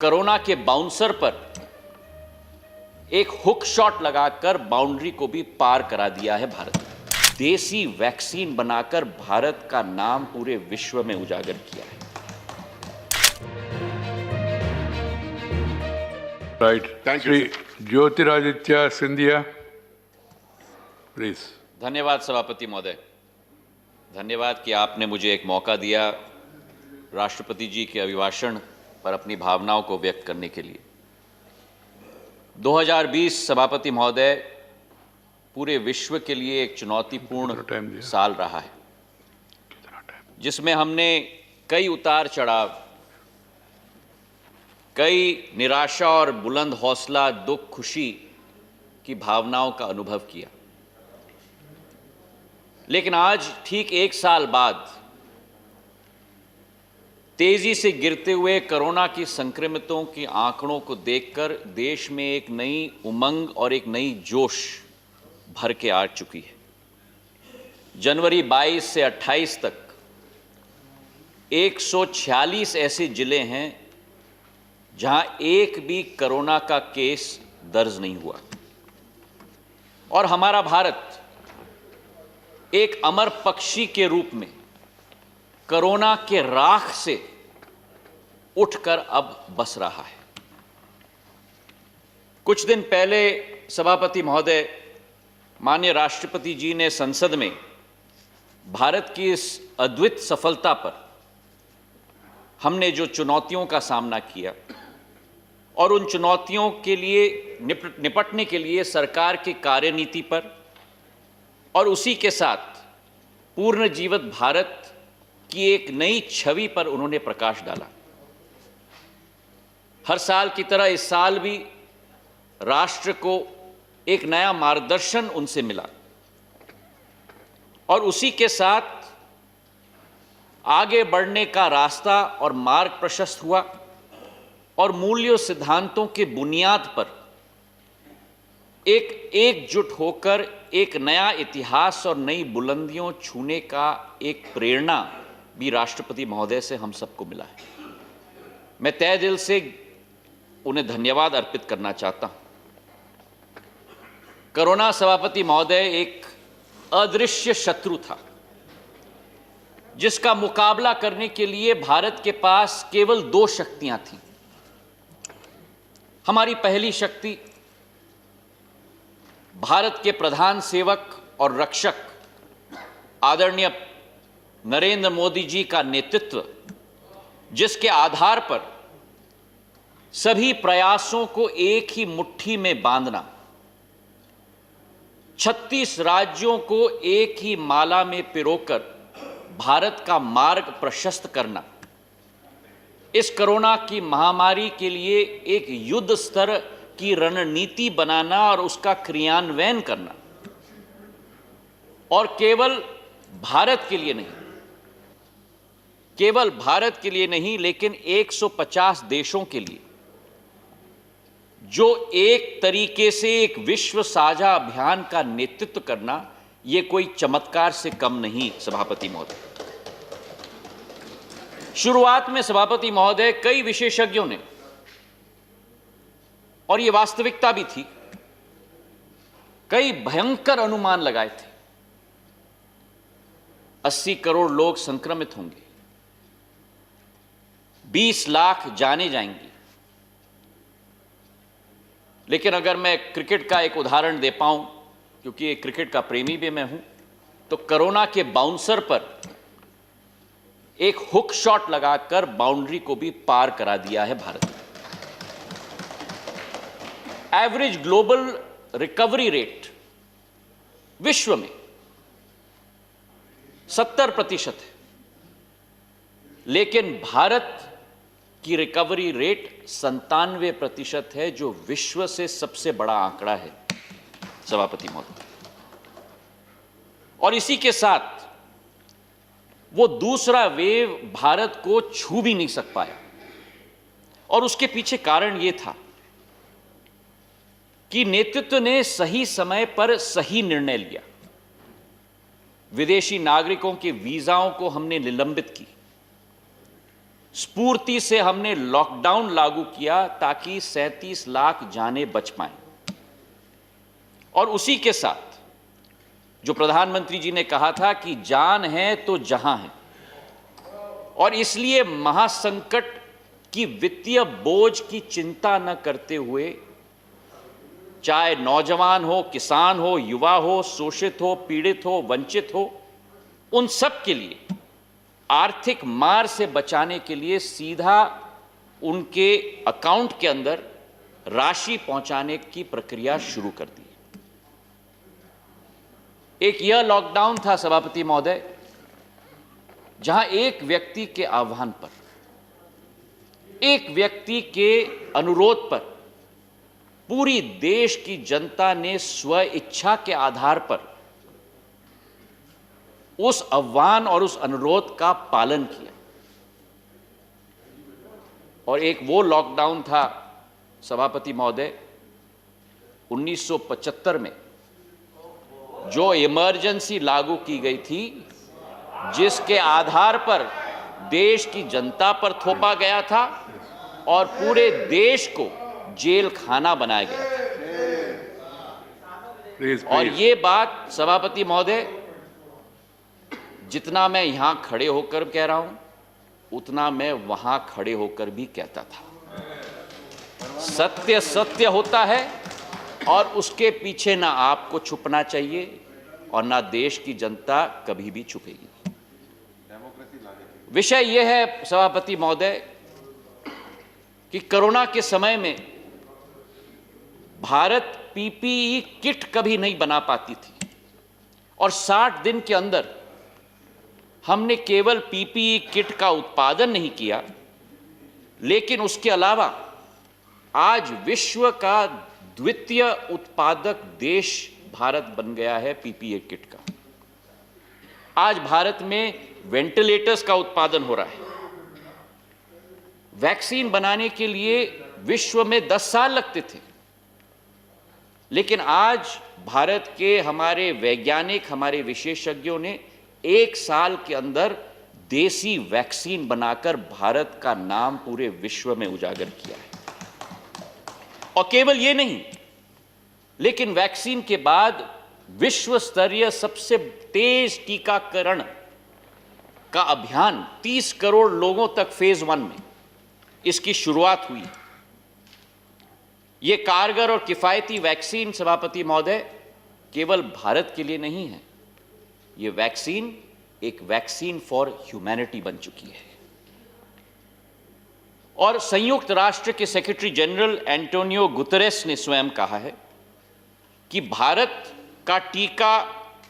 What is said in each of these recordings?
Corona के bouncer पर एक हुक शॉट लगाकर बाउंड्री को भी पार करा दिया है भारत। देसी वैक्सीन बनाकर भारत का नाम पूरे विश्व में उजागर किया है। Right, thank you. Jyotiraditya Scindia, please. धन्यवाद सभापति महोदय, धन्यवाद कि आपने मुझे एक मौका दिया राष्ट्रपति जी के अभिभाषण पर अपनी भावनाओं को व्यक्त करने के लिए। 2020 सभापति महोदय पूरे विश्व के लिए एक चुनौतीपूर्ण साल रहा है, जिसमें हमने कई उतार चढ़ाव, कई निराशा और बुलंद हौसला, दुख, खुशी की भावनाओं का अनुभव किया। लेकिन आज ठीक एक साल बाद तेजी से गिरते हुए कोरोना की संक्रमितों के आंकड़ों को देखकर देश में एक नई उमंग और एक नई जोश भर के आ चुकी है। जनवरी 22 से 28 तक 146 ऐसे जिले हैं जहां एक भी कोरोना का केस दर्ज नहीं हुआ, और हमारा भारत एक अमर पक्षी के रूप में कोरोना के राख से उठकर अब बस रहा है। कुछ दिन पहले सभापति महोदय, माननीय राष्ट्रपति जी ने संसद में भारत की इस अद्भुत सफलता पर हमने जो चुनौतियों का सामना किया और उन चुनौतियों के लिए निपटने के लिए सरकार की कार्यनीति पर और उसी के साथ पूर्ण जीवित भारत की एक नई छवि पर उन्होंने प्रकाश डाला। हर साल की तरह इस साल भी राष्ट्र को एक नया मार्गदर्शन उनसे मिला और उसी के साथ आगे बढ़ने का रास्ता और मार्ग प्रशस्त हुआ और मूल्यों सिद्धांतों के बुनियाद पर एकजुट होकर एक नया इतिहास और नई बुलंदियों छूने का एक प्रेरणा भी राष्ट्रपति महोदय से हम सबको मिला है। मैं तहे दिल से उन्हें धन्यवाद अर्पित करना चाहता हूं। कोरोना सभापति महोदय एक अदृश्य शत्रु था, जिसका मुकाबला करने के लिए भारत के पास केवल दो शक्तियां थीं। हमारी पहली शक्ति भारत के प्रधान सेवक और रक्षक आदरणीय नरेंद्र मोदी जी का नेतृत्व, जिसके आधार पर सभी प्रयासों को एक ही मुट्ठी में बांधना, 36 राज्यों को एक ही माला में पिरोकर भारत का मार्ग प्रशस्त करना, इस कोरोना की महामारी के लिए एक युद्ध स्तर की रणनीति बनाना और उसका क्रियान्वयन करना, और केवल भारत के लिए नहीं लेकिन 150 देशों के लिए, जो एक तरीके से एक विश्व साझा अभियान का नेतृत्व करना, यह कोई चमत्कार से कम नहीं। सभापति महोदय, शुरुआत में सभापति महोदय कई विशेषज्ञों ने, और यह वास्तविकता भी थी, कई भयंकर अनुमान लगाए थे। 80 करोड़ लोग संक्रमित होंगे, 20 लाख जाने जाएंगी। लेकिन अगर मैं क्रिकेट का एक उदाहरण दे पाऊं, क्योंकि एक क्रिकेट का प्रेमी भी मैं हूं, तो कोरोना के बाउंसर पर एक हुक शॉट लगाकर बाउंड्री को भी पार करा दिया है Bharat. Average global recovery rate विश्व में 70% है, लेकिन भारत की रिकवरी रेट 97% है, जो विश्व से सबसे बड़ा आंकड़ा है सभापति महोदय। और इसी के साथ वो दूसरा वेव भारत को छू भी नहीं सक पाया, और उसके पीछे कारण यह था कि नेतृत्व ने सही समय पर सही निर्णय लिया। विदेशी नागरिकों के वीजाओं को हमने निलंबित की, स्फूर्ति से हमने लॉकडाउन लागू किया ताकि 37 लाख जानें बच पाएं। और उसी के साथ जो प्रधानमंत्री जी ने कहा था कि जान है तो जहां है, और इसलिए महासंकट की वित्तीय बोझ की चिंता न करते हुए, चाहे नौजवान हो, किसान हो, युवा हो, शोषित हो, पीड़ित हो, वंचित हो, उन सब के लिए आर्थिक मार से बचाने के लिए सीधा उनके अकाउंट के अंदर राशि पहुंचाने की प्रक्रिया शुरू कर दी। एक यह लॉकडाउन था सभापति महोदय, जहां एक व्यक्ति के आह्वान पर, एक व्यक्ति के अनुरोध पर पूरी देश की जनता ने स्व इच्छा के आधार पर उस आह्वान और उस अनुरोध का पालन किया। और एक वो लॉकडाउन था सभापति महोदय 1975 में जो इमरजेंसी लागू की गई थी, जिसके आधार पर देश की जनता पर थोपा गया था और पूरे देश को जेल खाना बनाया गया था। और ये बात सभापति महोदय, जितना मैं यहां खड़े होकर कह रहा हूं, उतना मैं वहां खड़े होकर भी कहता था। सत्य सत्य होता है और उसके पीछे ना आपको छुपना चाहिए और ना देश की जनता कभी भी छुपेगी। विषय यह है सभापति महोदय कि कोरोना के समय में भारत पीपीई किट कभी नहीं बना पाती थी, और 60 दिन के अंदर हमने केवल पीपीई किट का उत्पादन नहीं किया, लेकिन उसके अलावा आज विश्व का द्वितीय उत्पादक देश भारत बन गया है पीपीई किट का। आज भारत में वेंटिलेटर्स का उत्पादन हो रहा है। वैक्सीन बनाने के लिए विश्व में 10 साल लगते थे, लेकिन आज भारत के हमारे वैज्ञानिक, हमारे विशेषज्ञों ने 1 साल के अंदर देसी वैक्सीन बनाकर भारत का नाम पूरे विश्व में उजागर किया है। और केवल ये नहीं, लेकिन वैक्सीन के बाद विश्व स्तरीय सबसे तेज टीकाकरण का अभियान 30 करोड़ लोगों तक फेज 1 में इसकी शुरुआत हुई। यह कारगर और किफायती वैक्सीन सभापति महोदय केवल भारत के लिए नहीं है, यह वैक्सीन एक वैक्सीन फॉर ह्यूमैनिटी बन चुकी है। और संयुक्त राष्ट्र के सेक्रेटरी जनरल एंटोनियो गुतेरेस ने स्वयं कहा है कि भारत का टीका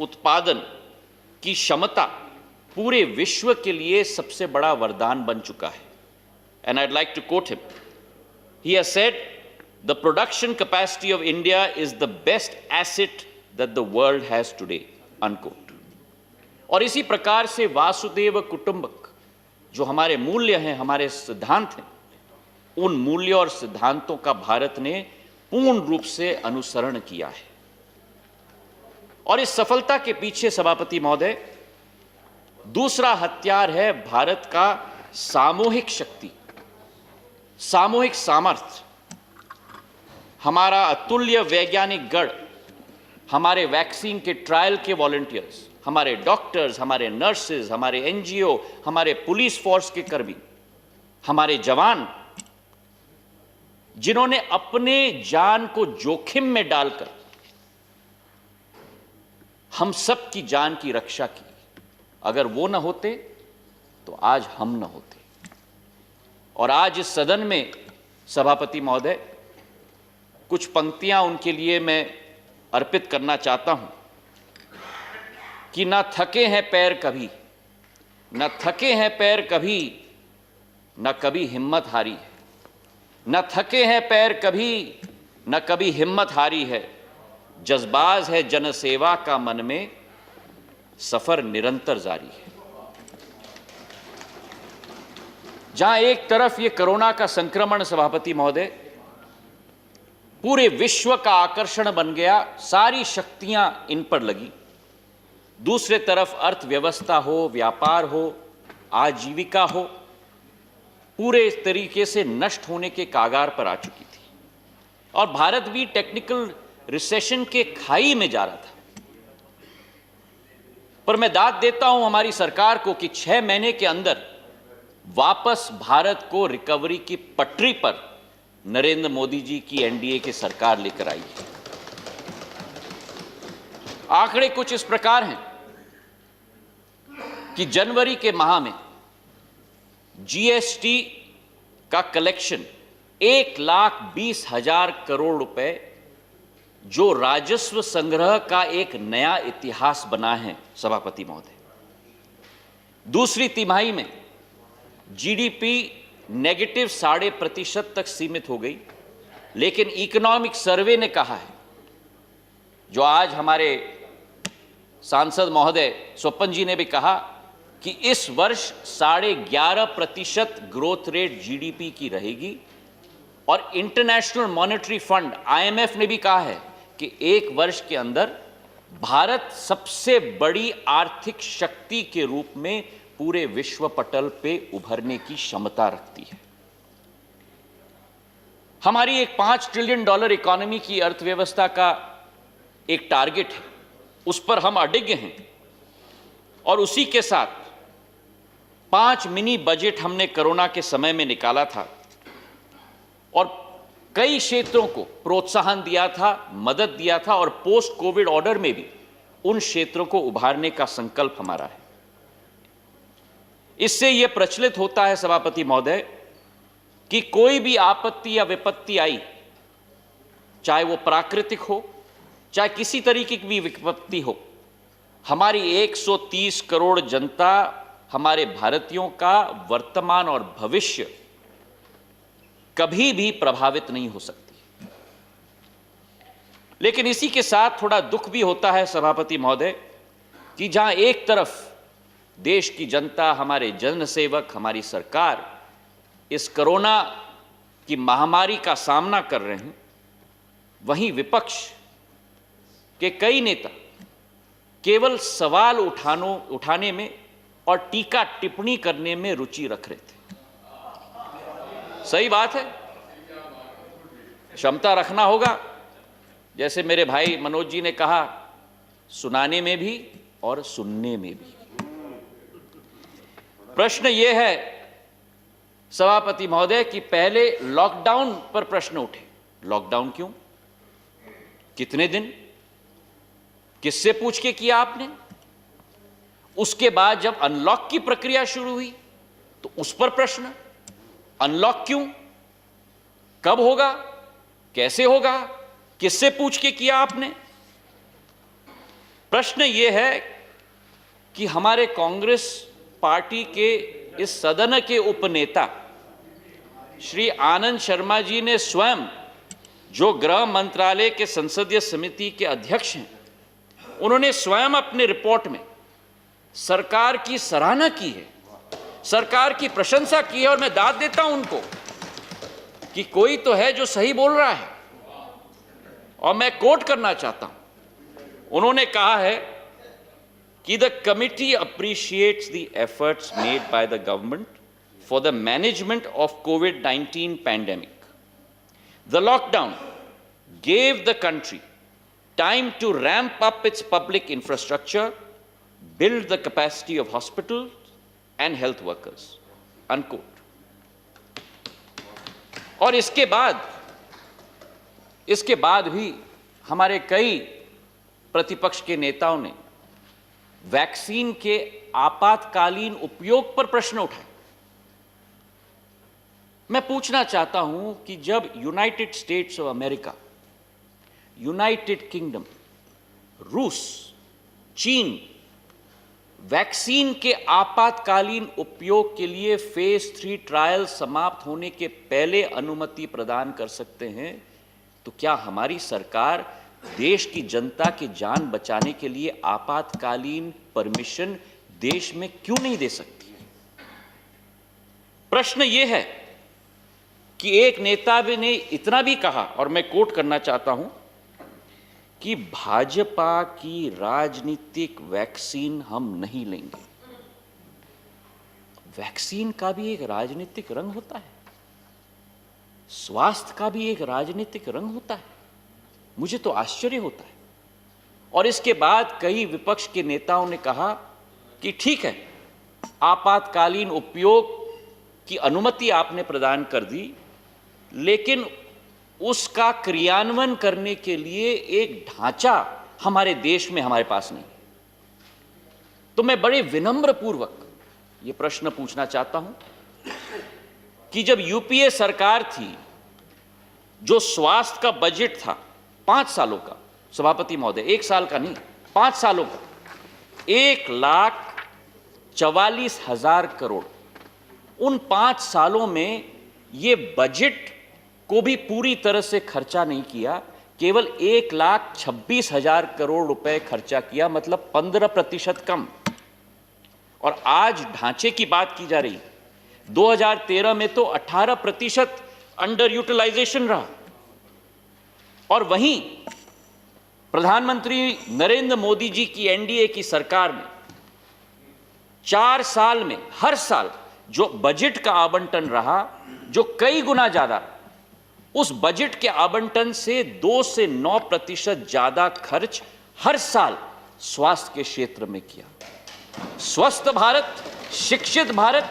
उत्पादन की क्षमता पूरे विश्व के लिए सबसे बड़ा वरदान बन चुका है। And I'd like to quote him. He has said, "The production capacity of India is the best asset that the world has today." Unquote. और इसी प्रकार से वासुदेव कुटुंबक जो हमारे मूल्य हैं, हमारे सिद्धांत हैं, उन मूल्यों और सिद्धांतों का भारत ने पूर्ण रूप से अनुसरण किया है। और इस सफलता के पीछे सभापति महोदय दूसरा हथियार है भारत का सामूहिक शक्ति, सामूहिक सामर्थ्य, हमारा अतुल्य वैज्ञानिक गढ़, हमारे वैक्सीन के ट्रायल के वॉलंटियर्स, हमारे डॉक्टर्स, हमारे नर्सेज, हमारे एनजीओ, हमारे पुलिस फोर्स के कर्मी, हमारे जवान, जिन्होंने अपने जान को जोखिम में डालकर हम सब की जान की रक्षा की। अगर वो न होते तो आज हम न होते। और आज इस सदन में सभापति महोदय कुछ पंक्तियां उनके लिए मैं अर्पित करना चाहता हूं कि न थके हैं पैर कभी, न थके हैं पैर कभी, न कभी हिम्मत हारी है, न थके हैं पैर कभी, न कभी हिम्मत हारी है, जज्बाज है जनसेवा का मन में, सफर निरंतर जारी है। जहां एक तरफ ये कोरोना का संक्रमण सभापति महोदय पूरे विश्व का आकर्षण बन गया, सारी शक्तियां इन पर लगी, दूसरे तरफ अर्थव्यवस्था हो, व्यापार हो, आजीविका हो, पूरे तरीके से नष्ट होने के कागार पर आ चुकी थी और भारत भी टेक्निकल रिसेशन के खाई में जा रहा था। पर मैं दाद देता हूं हमारी सरकार को कि 6 महीने के अंदर वापस भारत को रिकवरी की पटरी पर नरेंद्र मोदी जी की एनडीए की सरकार लेकर आई है। आंकड़े कुछ इस प्रकार हैं कि जनवरी के माह में जीएसटी का कलेक्शन 1,20,000 करोड़ रुपए, जो राजस्व संग्रह का एक नया इतिहास बना है सभापति महोदय। दूसरी तिमाही में जीडीपी नेगेटिव 0.5% तक सीमित हो गई, लेकिन इकोनॉमिक सर्वे ने कहा है, जो आज हमारे सांसद महोदय स्वपन जी ने भी कहा, कि इस वर्ष 11.5% ग्रोथ रेट जीडीपी की रहेगी। और इंटरनेशनल मॉनेटरी फंड आईएमएफ ने भी कहा है कि एक वर्ष के अंदर भारत सबसे बड़ी आर्थिक शक्ति के रूप में पूरे विश्व पटल पे उभरने की क्षमता रखती है। हमारी एक $5 ट्रिलियन इकोनॉमी की अर्थव्यवस्था का एक टारगेट है, उस पर हम अडिग हैं और उसी के साथ 5 मिनी बजट हमने कोरोना के समय में निकाला था और कई क्षेत्रों को प्रोत्साहन दिया था, मदद दिया था और पोस्ट कोविड ऑर्डर में भी उन क्षेत्रों को उभारने का संकल्प हमारा है। इससे यह प्रचलित होता है सभापति महोदय कि कोई भी आपत्ति या विपत्ति आई, चाहे वो प्राकृतिक हो, चाहे किसी तरीके की भी विपत्ति हो, हमारी 130 करोड़ जनता, हमारे भारतीयों का वर्तमान और भविष्य कभी भी प्रभावित नहीं हो सकती। लेकिन इसी के साथ थोड़ा दुख भी होता है सभापति महोदय कि जहां एक तरफ देश की जनता, हमारे जनसेवक, हमारी सरकार इस कोरोना की महामारी का सामना कर रहे हैं, वहीं विपक्ष के कई नेता केवल सवाल उठाने में और टीका टिप्पणी करने में रुचि रख रहे थे। सही बात है, क्षमता रखना होगा, जैसे मेरे भाई मनोज जी ने कहा, सुनाने में भी और सुनने में भी। प्रश्न यह है सभापति महोदय कि पहले लॉकडाउन पर प्रश्न उठे। लॉकडाउन क्यों, कितने दिन, किससे पूछ के किया आपने? उसके बाद जब अनलॉक की प्रक्रिया शुरू हुई तो उस पर प्रश्न, अनलॉक क्यों, कब होगा, कैसे होगा, किससे पूछ के किया आपने? प्रश्न यह है कि हमारे कांग्रेस पार्टी के इस सदन के उपनेता श्री आनंद शर्मा जी ने स्वयं, जो गृह मंत्रालय के संसदीय समिति के अध्यक्ष हैं, उन्होंने स्वयं अपने रिपोर्ट में सरकार की सराहना की है, सरकार की प्रशंसा की है। और मैं दाद देता हूं उनको कि कोई तो है जो सही बोल रहा है। और मैं कोट करना चाहता हूं, उन्होंने कहा है कि the committee appreciates the efforts made by the government for the management of covid pandemic. The lockdown gave the country time to ramp up its public infrastructure, build the capacity of hospitals and health workers, unquote. और इसके बाद भी हमारे कई प्रतिपक्ष के नेताओं ने वैक्सीन के आपातकालीन उपयोग पर प्रश्न उठाए। मैं पूछना चाहता हूं कि जब United states of America, United kingdom, रूस, चीन वैक्सीन के आपातकालीन उपयोग के लिए फेज 3 ट्रायल समाप्त होने के पहले अनुमति प्रदान कर सकते हैं, तो क्या हमारी सरकार देश की जनता की जान बचाने के लिए आपातकालीन परमिशन देश में क्यों नहीं दे सकती? प्रश्न यह है कि एक नेता ने इतना भी कहा, और मैं कोट करना चाहता हूं, कि भाजपा की राजनीतिक वैक्सीन हम नहीं लेंगे। वैक्सीन का भी एक राजनीतिक रंग होता है, स्वास्थ्य का भी एक राजनीतिक रंग होता है। मुझे तो आश्चर्य होता है। और इसके बाद कई विपक्ष के नेताओं ने कहा कि ठीक है, आपातकालीन उपयोग की अनुमति आपने प्रदान कर दी, लेकिन उसका क्रियान्वयन करने के लिए एक ढांचा हमारे देश में हमारे पास नहीं। तो मैं बड़े विनम्र पूर्वक ये प्रश्न पूछना चाहता हूं कि जब यूपीए सरकार थी, जो स्वास्थ्य का बजट था 5 सालों का, सभापति महोदय 1 साल का नहीं, 5 सालों का 1,44,000 करोड़, उन 5 सालों में ये बजट को भी पूरी तरह से खर्चा नहीं किया, केवल 1,26,000 करोड़ रुपए खर्चा किया, मतलब 15% कम। और आज ढांचे की बात की जा रही, 2013 में तो 18% अंडर यूटिलाइजेशन रहा। और वहीं प्रधानमंत्री नरेंद्र मोदी जी की एनडीए की सरकार ने 4 साल में हर साल जो बजट का आवंटन रहा, जो कई गुना ज्यादा, उस बजट के आवंटन से 2 से 9% ज्यादा खर्च हर साल स्वास्थ्य के क्षेत्र में किया। स्वस्थ भारत, शिक्षित भारत,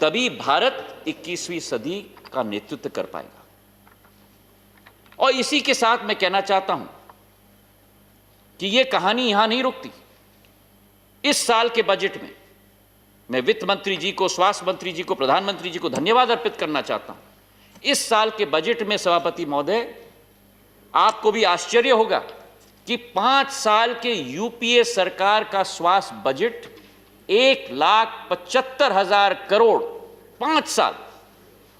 तभी भारत 21वीं सदी का नेतृत्व कर पाएगा। और इसी के साथ मैं कहना चाहता हूं कि यह कहानी यहां नहीं रुकती। इस साल के बजट में मैं वित्त मंत्री जी को, स्वास्थ्य मंत्री जी को, प्रधानमंत्री जी को धन्यवाद अर्पित करना चाहता हूं। इस साल के बजट में सभापति महोदय, आपको भी आश्चर्य होगा कि 5 साल के यूपीए सरकार का स्वास्थ्य बजट 1,75,000 करोड़ 5 साल,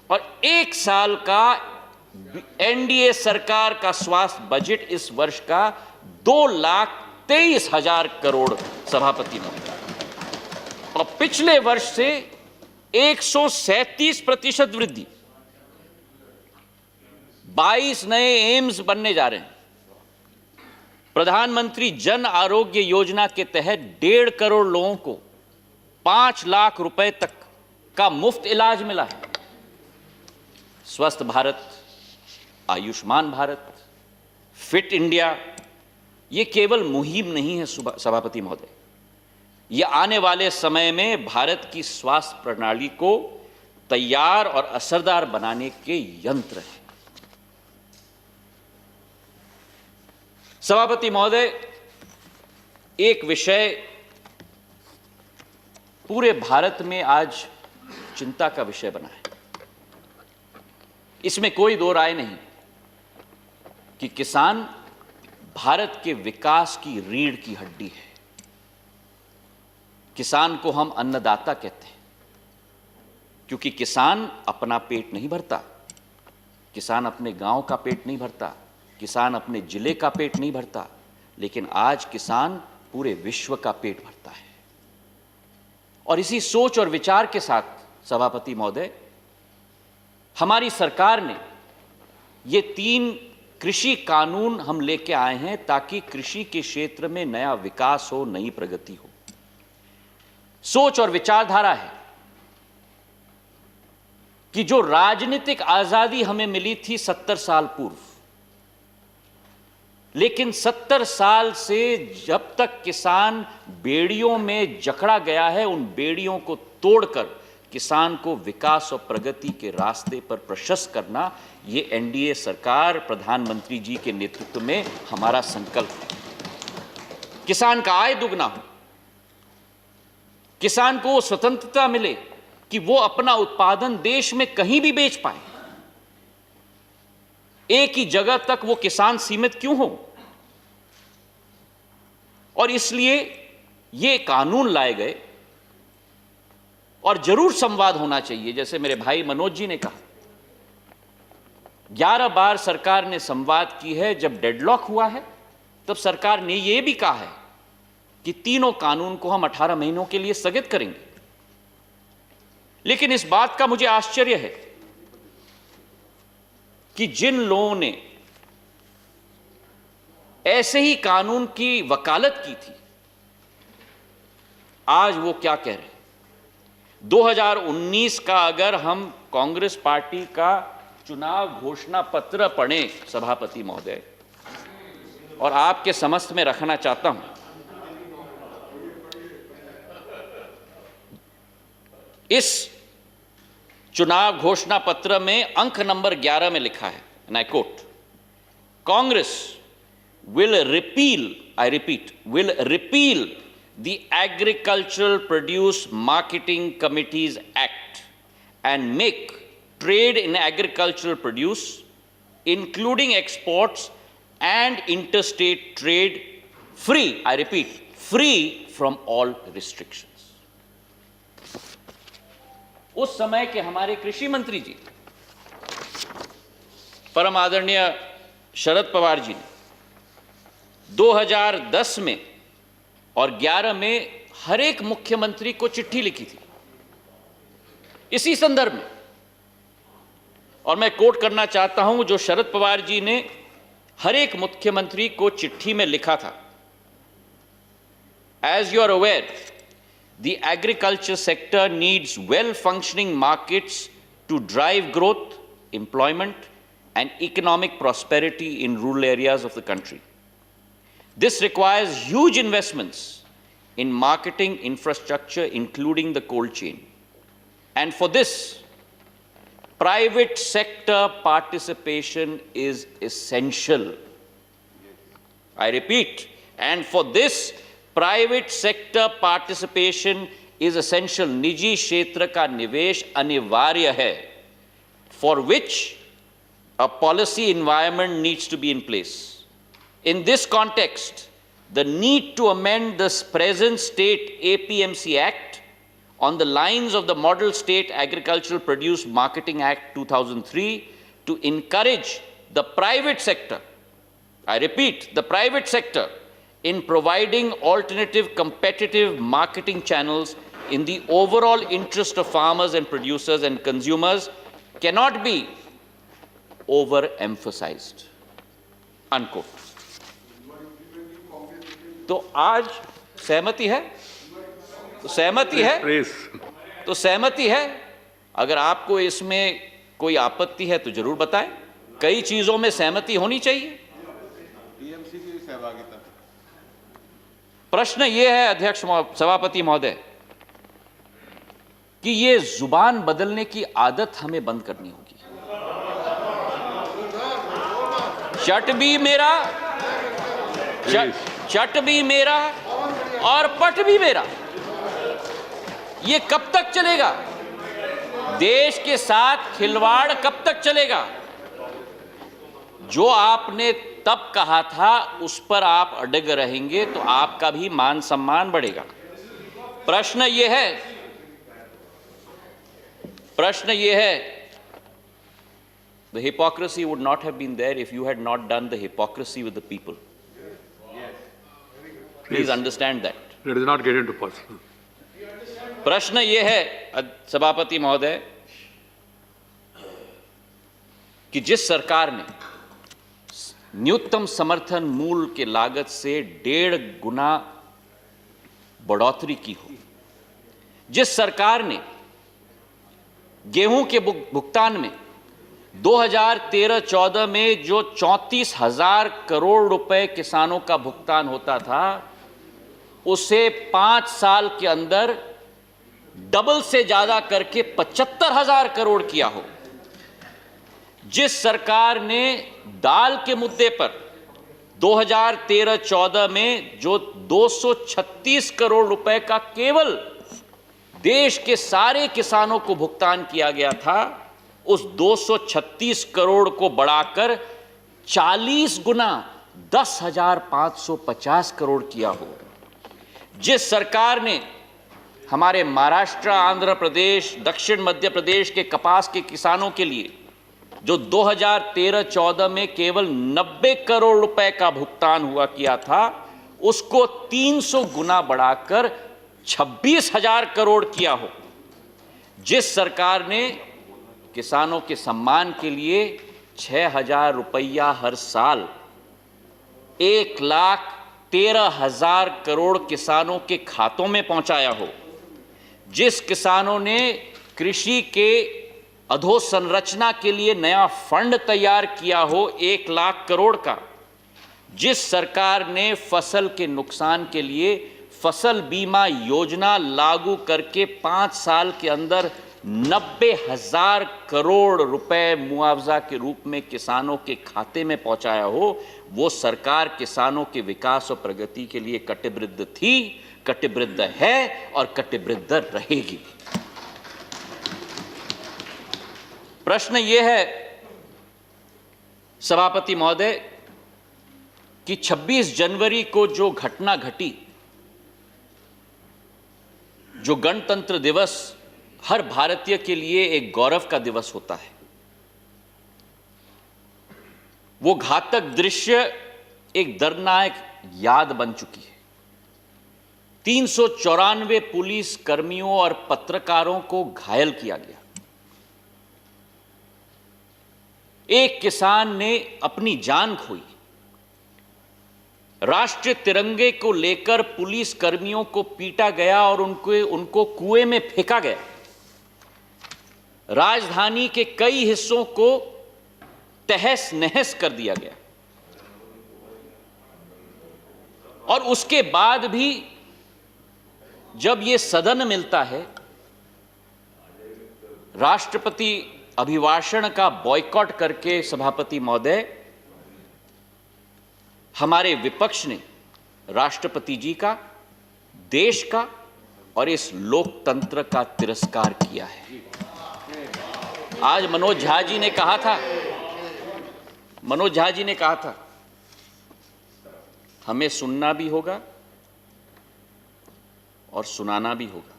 और 1 साल का एनडीए सरकार का स्वास्थ्य बजट इस वर्ष का 2,23,000 करोड़ सभापति महोदय, और पिछले वर्ष से 137% वृद्धि। 22 नए एम्स बनने जा रहे हैं। प्रधानमंत्री जन आरोग्य योजना के तहत 1.5 करोड़ लोगों को 5 लाख रुपए तक का मुफ्त इलाज मिला है। स्वस्थ भारत, आयुष्मान भारत, फिट इंडिया, ये केवल मुहिम नहीं है सभापति महोदय, यह आने वाले समय में भारत की स्वास्थ्य प्रणाली को तैयार और असरदार बनाने के यंत्र है। सभापति महोदय, एक विषय पूरे भारत में आज चिंता का विषय बना है। इसमें कोई दो राय नहीं कि किसान भारत के विकास की रीढ़ की हड्डी है। किसान को हम अन्नदाता कहते हैं, क्योंकि किसान अपना पेट नहीं भरता, किसान अपने गांव का पेट नहीं भरता, किसान अपने जिले का पेट नहीं भरता, लेकिन आज किसान पूरे विश्व का पेट भरता है। और इसी सोच और विचार के साथ सभापति महोदय, हमारी सरकार ने ये 3 कृषि कानून हम लेके आए हैं, ताकि कृषि के क्षेत्र में नया विकास हो, नई प्रगति हो। सोच और विचारधारा है कि जो राजनीतिक आजादी हमें मिली थी 70 साल पूर्व, लेकिन 70 साल से जब तक किसान बेड़ियों में जकड़ा गया है, उन बेड़ियों को तोड़कर किसान को विकास और प्रगति के रास्ते पर प्रशस्त करना, ये एनडीए सरकार, प्रधानमंत्री जी के नेतृत्व में हमारा संकल्प है। किसान का आय दुगना हो, किसान को स्वतंत्रता मिले कि वो अपना उत्पादन देश में कहीं भी बेच पाए। एक ही जगह तक वो किसान सीमित क्यों हो? और इसलिए ये कानून लाए गए, और जरूर संवाद होना चाहिए। जैसे मेरे भाई मनोज जी ने कहा, 11 बार सरकार ने संवाद की है। जब डेडलॉक हुआ है तब सरकार ने यह भी कहा है कि तीनों कानून को हम 18 महीनों के लिए स्थगित करेंगे। लेकिन इस बात का मुझे आश्चर्य है कि जिन लोगों ने ऐसे ही कानून की वकालत की थी, आज वो क्या कह रहे हैं? 2019 का अगर हम कांग्रेस पार्टी का चुनाव घोषणा पत्र पढ़ें सभापति महोदय, और आपके समस्त में रखना चाहता हूं, इस चुनाव घोषणा पत्र में अंक नंबर 11 में लिखा है, and I quote, Congress will repeal, I repeat, will repeal the Agricultural Produce Marketing Committees Act and make trade in agricultural produce, including exports and interstate trade, free, I repeat, free from all restrictions. उस समय के हमारे कृषि मंत्री जी, परम आदरणीय शरद पवार जी ने 2010 में और 11 में हर एक मुख्यमंत्री को चिट्ठी लिखी थी इसी संदर्भ में, और मैं कोट करना चाहता हूं जो शरद पवार जी ने हर एक मुख्यमंत्री को चिट्ठी में लिखा था। As you are aware, the agriculture sector needs well-functioning markets to drive growth, employment, and economic prosperity in rural areas of the country. This requires huge investments in marketing infrastructure, including the cold chain. And for this, private sector participation is essential. I repeat, and for this, private sector participation is essential. निजी क्षेत्र का निवेश अनिवार्य है, for which a policy environment needs to be in place. In this context, the need to amend the present state APMC Act on the lines of the Model State Agricultural Produce Marketing Act 2003 to encourage the private sector, I repeat, the private sector, in providing alternative competitive marketing channels in the overall interest of farmers and producers and consumers cannot be overemphasized. Unquote. तो आज सहमति है, तो सहमति है, तो सहमति है। अगर आपको इसमें कोई आपत्ति है तो जरूर बताएं। कई चीजों में सहमति होनी चाहिए। टीएमसी की सहभागिता। प्रश्न यह है अध्यक्ष सभापति महोदय कि ये जुबान बदलने की आदत हमें बंद करनी होगी। चट भी मेरा, चट भी मेरा और पट भी मेरा, ये कब तक चलेगा? देश के साथ खिलवाड़ कब तक चलेगा? जो आपने तब कहा था उस पर आप अड़ग रहेंगे तो आपका भी मान सम्मान बढ़ेगा। प्रश्न यह है, the hypocrisy would not have been there if you had not done the hypocrisy with the people. Please understand that. Let us not get into personal. प्रश्न यह है सभापति महोदय कि जिस सरकार ने न्यूनतम समर्थन मूल्य के लागत से 1.5 गुना बढ़ोतरी की हो, जिस सरकार ने गेहूं के भुगतान में 2013-14 में जो 34,000 करोड़ रुपए किसानों का भुगतान होता था, उसे 5 साल के अंदर डबल से ज्यादा करके 75,000 करोड़ किया हो, जिस सरकार ने दाल के मुद्दे पर 2013-14 में जो 236 करोड़ रुपए का केवल देश के सारे किसानों को भुगतान किया गया था, उस 236 करोड़ को बढ़ाकर 40 गुना 10,550 करोड़ किया हो, जिस सरकार ने हमारे महाराष्ट्र, आंध्र प्रदेश, दक्षिण मध्य प्रदेश के कपास के किसानों के लिए जो 2013-14 में केवल 90 करोड़ रुपए का भुगतान हुआ किया था, उसको 300 गुना बढ़ाकर 26,000 करोड़ किया हो, जिस सरकार ने किसानों के सम्मान के लिए 6,000 रुपया हर साल 1,13,000 करोड़ किसानों के खातों में पहुंचाया हो, जिस किसानों ने कृषि के अधोसंरचना के लिए नया फंड तैयार किया हो 1 लाख करोड़ का, जिस सरकार ने फसल के नुकसान के लिए फसल बीमा योजना लागू करके 5 साल के अंदर 90,000 करोड़ रुपए मुआवजा के रूप में किसानों के खाते में पहुंचाया हो, वो सरकार किसानों के विकास और प्रगति के लिए कटिबद्ध थी, कटिबद्ध है और कटिबद्ध रहेगी। प्रश्न ये है सभापति महोदय कि 26 जनवरी को जो घटना घटी, जो गणतंत्र दिवस हर भारतीय के लिए एक गौरव का दिवस होता है, वो घातक दृश्य एक दर्दनाक याद बन चुकी है। 394 पुलिस कर्मियों और पत्रकारों को घायल किया गया। एक किसान ने अपनी जान खोई। राष्ट्रीय तिरंगे को लेकर पुलिस कर्मियों को पीटा गया और उनको कुएं में फेंका गया। राजधानी के कई हिस्सों को तहस नहस कर दिया गया और उसके बाद भी जब यह सदन मिलता है, राष्ट्रपति अभिभाषण का बॉयकॉट करके सभापति महोदय हमारे विपक्ष ने राष्ट्रपति जी का, देश का और इस लोकतंत्र का तिरस्कार किया है। आज मनोज झा जी ने कहा था हमें सुनना भी होगा और सुनाना भी होगा।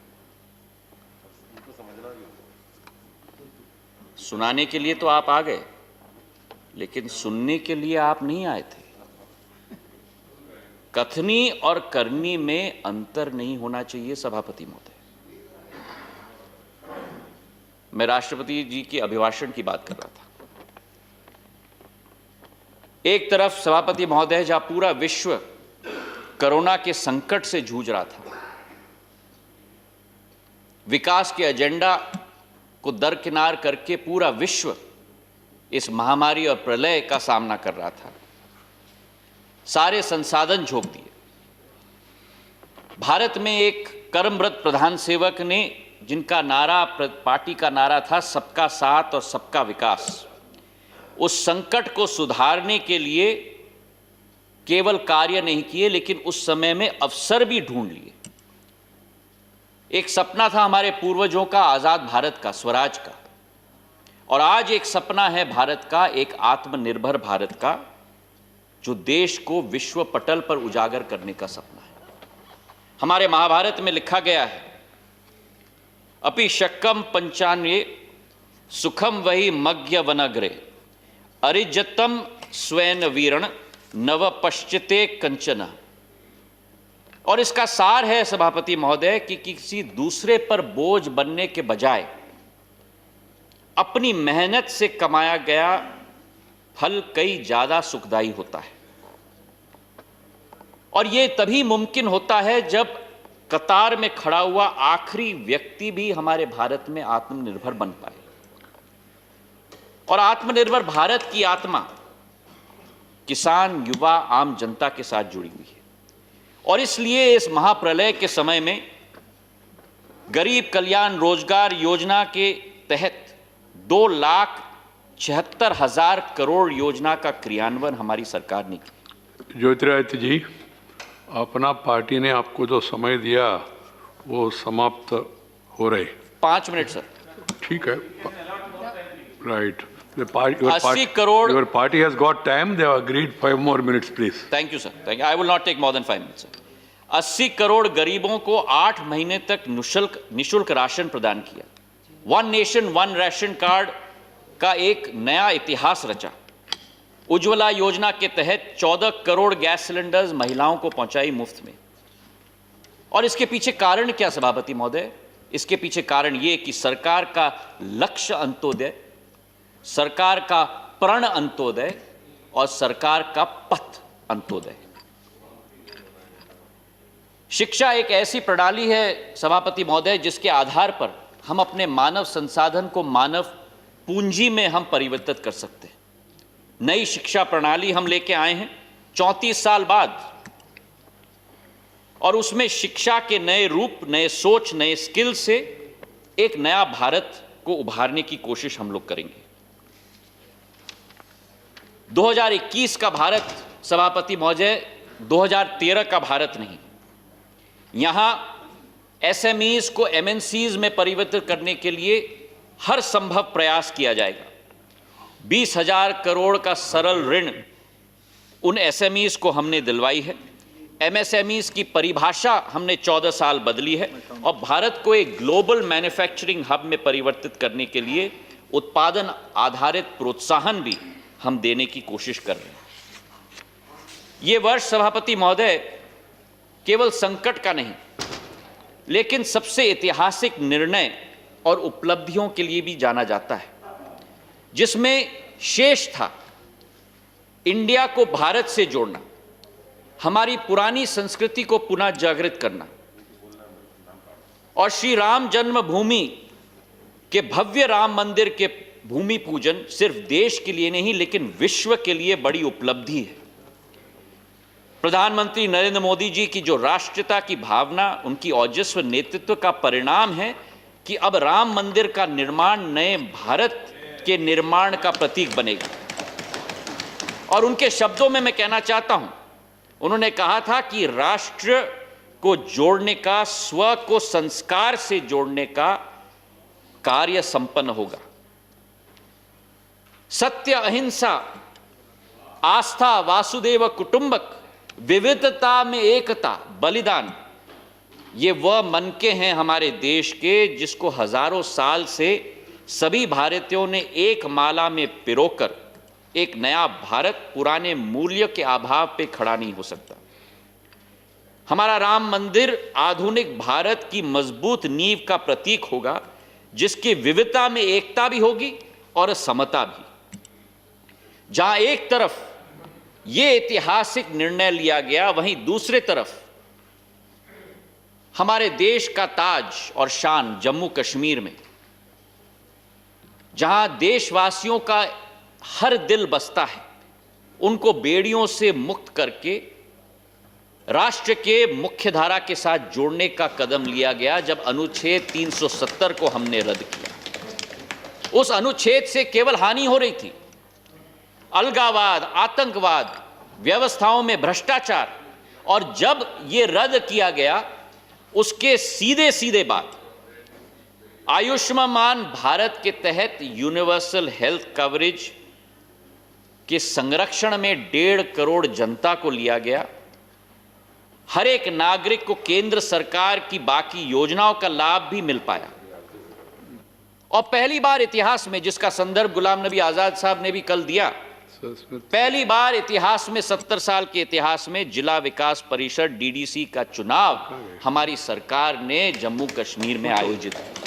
सुनाने के लिए तो आप आ गए, लेकिन सुनने के लिए आप नहीं आए थे। कथनी और करनी में अंतर नहीं होना चाहिए सभापति महोदय। मैं राष्ट्रपति जी के अभिभाषण की बात कर रहा था। एक तरफ सभापति महोदय जहां पूरा विश्व कोरोना के संकट से जूझ रहा था, विकास के एजेंडा को दरकिनार करके पूरा विश्व इस महामारी और प्रलय का सामना कर रहा था, सारे संसाधन झोंक दिए। भारत में एक कर्मरत प्रधान सेवक ने, जिनका नारा पार्टी का नारा था सबका साथ और सबका विकास, उस संकट को सुधारने के लिए केवल कार्य नहीं किए, लेकिन उस समय में अवसर भी ढूंढ लिए। एक सपना था हमारे पूर्वजों का, आजाद भारत का, स्वराज का, और आज एक सपना है भारत का, एक आत्मनिर्भर भारत का, जो देश को विश्व पटल पर उजागर करने का सपना है। हमारे महाभारत में लिखा गया है, अपि शक्कम पंचान्वे सुखम वही मज्ञ वनग्रे अरिजतम स्वैन वीरण नव पश्चिते कंचन। और इसका सार है सभापति महोदय कि किसी दूसरे पर बोझ बनने के बजाय अपनी मेहनत से कमाया गया फल कई ज्यादा सुखदायी होता है। और यह तभी मुमकिन होता है जब कतार में खड़ा हुआ आखिरी व्यक्ति भी हमारे भारत में आत्मनिर्भर बन पाए। और आत्मनिर्भर भारत की आत्मा किसान, युवा, आम जनता के साथ जुड़ी हुई है। और इसलिए इस महाप्रलय के समय में गरीब कल्याण रोजगार योजना के तहत 2,76,000 करोड़ योजना का क्रियान्वयन हमारी सरकार ने किया। ज्योतिरादित्य जी, अपना पार्टी ने आपको जो समय दिया वो समाप्त हो रहे। 5 मिनट सर। ठीक है, right. Your 80 crore. Your party has got time. They have agreed 5 more minutes, please. Thank you sir, thank you. I will not take more than 5 minutes. 80 crore गरीबों को 8 महीने तक निशुल्क राशन प्रदान किया। 1 नेशन 1 राशन कार्ड का एक नया इतिहास रचा। उज्ज्वला योजना के तहत 14 करोड़ गैस सिलेंडर्स महिलाओं को पहुंचाई मुफ्त में। और इसके पीछे कारण क्या सभापति महोदय? इसके पीछे कारण यह कि सरकार का लक्ष्य अंत्योदय, सरकार का प्रण अंत्योदय और सरकार का पथ अंत्योदय। शिक्षा एक ऐसी प्रणाली है सभापति महोदय जिसके आधार पर हम अपने मानव संसाधन को मानव पूंजी में हम परिवर्तित कर सकते हैं। नई शिक्षा प्रणाली हम लेके आए हैं 34 साल बाद, और उसमें शिक्षा के नए रूप, नए सोच, नए स्किल से एक नया भारत को उभारने की कोशिश हम लोग करेंगे। 2021 का भारत सभापति महोदय 2013 का भारत नहीं। यहां एसएमईज को एमएनसीज में परिवर्तित करने के लिए हर संभव प्रयास किया जाएगा। 20,000 करोड़ का सरल ऋण उन एसएमईज को हमने दिलवाई है। एमएसएमईज की परिभाषा हमने 14 साल बदली है और भारत को एक ग्लोबल मैन्युफैक्चरिंग हब में परिवर्तित करने के लिए उत्पादन आधारित प्रोत्साहन भी हम देने की कोशिश कर रहे हैं। ये वर्ष सभापति महोदय केवल संकट का नहीं, लेकिन सबसे ऐतिहासिक निर्णय और उपलब्धियों के लिए भी जाना जाता है, जिसमें शेष था इंडिया को भारत से जोड़ना, हमारी पुरानी संस्कृति को पुनः जागृत करना और श्री राम जन्मभूमि के भव्य राम मंदिर के भूमि पूजन सिर्फ देश के लिए नहीं लेकिन विश्व के लिए बड़ी उपलब्धि है। प्रधानमंत्री नरेंद्र मोदी जी की जो राष्ट्रीयता की भावना, उनकी औजस्व नेतृत्व का परिणाम है कि अब राम मंदिर का निर्माण नए भारत के निर्माण का प्रतीक बनेगा। और उनके शब्दों में मैं कहना चाहता हूं, उन्होंने कहा था कि राष्ट्र को जोड़ने का, स्व को संस्कार से जोड़ने का कार्य संपन्न होगा। सत्य, अहिंसा, आस्था, वासुदेव कुटुंबक, विविधता में एकता, बलिदान, ये वह मनके हैं हमारे देश के जिसको हजारों साल से सभी भारतीयों ने एक माला में पिरोकर एक नया भारत पुराने मूल्य के अभाव पे खड़ा नहीं हो सकता। हमारा राम मंदिर आधुनिक भारत की मजबूत नींव का प्रतीक होगा, जिसकी विविधता में एकता भी होगी और समता भी। जहां एक तरफ ये ऐतिहासिक निर्णय लिया गया, वहीं दूसरे तरफ हमारे देश का ताज और शान जम्मू कश्मीर में, जहां देशवासियों का हर दिल बसता है, उनको बेड़ियों से मुक्त करके राष्ट्र के मुख्य धारा के साथ जोड़ने का कदम लिया गया जब अनुच्छेद 370 को हमने रद्द किया। उस अनुच्छेद से केवल हानि हो रही थी, अलगावाद, आतंकवाद, व्यवस्थाओं में भ्रष्टाचार, और जब ये रद्द किया गया उसके सीधे सीधे बाद आयुष्मान भारत के तहत यूनिवर्सल हेल्थ कवरेज के संरक्षण में 1.5 करोड़ जनता को लिया गया। हर एक नागरिक को केंद्र सरकार की बाकी योजनाओं का लाभ भी मिल पाया। और पहली बार इतिहास में, जिसका संदर्भ गुलाम नबी आजाद साहब ने भी कल दिया, पहली बार इतिहास में 70 साल के इतिहास में जिला विकास परिषद डीडीसी का चुनाव हमारी सरकार ने जम्मू कश्मीर में आयोजित किया।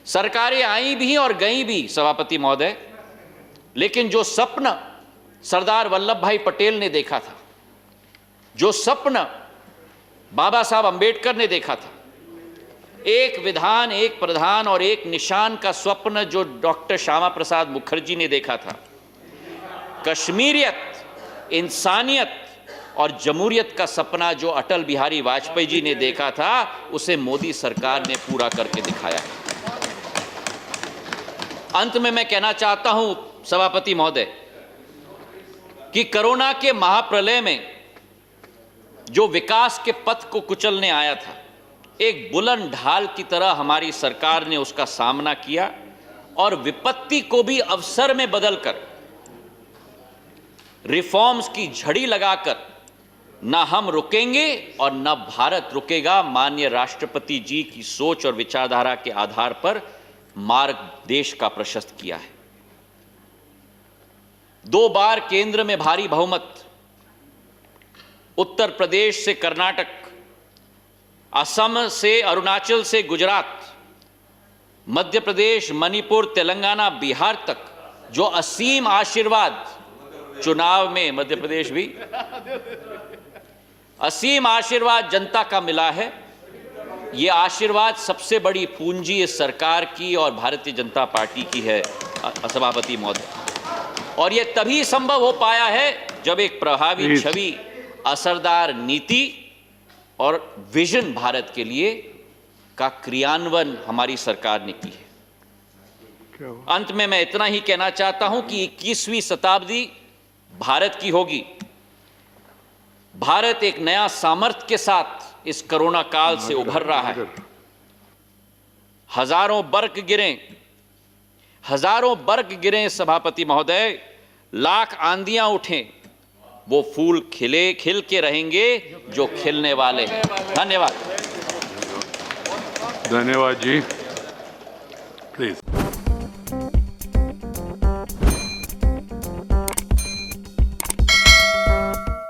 सरकारें आई भी और गई भी सभापति महोदय, लेकिन जो सपना सरदार वल्लभ भाई पटेल ने देखा था, जो सपना बाबा साहब अंबेडकर ने देखा था, एक विधान, एक प्रधान और एक निशान का स्वप्न जो डॉक्टर श्यामा प्रसाद मुखर्जी ने देखा था, कश्मीरियत, इंसानियत और जमहूरियत का सपना जो अटल बिहारी वाजपेयी जी ने देखा था, उसे मोदी सरकार ने पूरा करके दिखाया है। अंत में मैं कहना चाहता हूं सभापति महोदय कि कोरोना के महाप्रलय में जो विकास के पथ को कुचलने आया था, एक बुलंद ढाल की तरह हमारी सरकार ने उसका सामना किया और विपत्ति को भी अवसर में बदलकर रिफॉर्म्स की झड़ी लगाकर न हम रुकेंगे और न भारत रुकेगा, माननीय राष्ट्रपति जी की सोच और विचारधारा के आधार पर मार्ग देश का प्रशस्त किया है। 2 बार केंद्र में भारी बहुमत, उत्तर प्रदेश से कर्नाटक, असम से अरुणाचल से गुजरात, मध्य प्रदेश, मणिपुर, तेलंगाना, बिहार तक जो असीम आशीर्वाद चुनाव में, मध्य प्रदेश भी असीम आशीर्वाद जनता का मिला है। ये आशीर्वाद सबसे बड़ी पूंजी इस सरकार की और भारतीय जनता पार्टी की है सभापति महोदय, और ये तभी संभव हो पाया है जब एक प्रभावी छवि, असरदार नीति और विजन भारत के लिए का क्रियान्वयन हमारी सरकार ने की है। अंत में मैं इतना ही कहना चाहता हूं कि 21वीं शताब्दी भारत की होगी। भारत एक नया सामर्थ्य के साथ इस कोरोना काल से उभर रहा है। हजारों बर्ग गिरे सभापति महोदय, लाख आंधियां उठें, वो फूल खिल के रहेंगे जो खिलने वाले हैं। धन्यवाद। धन्यवाद जी।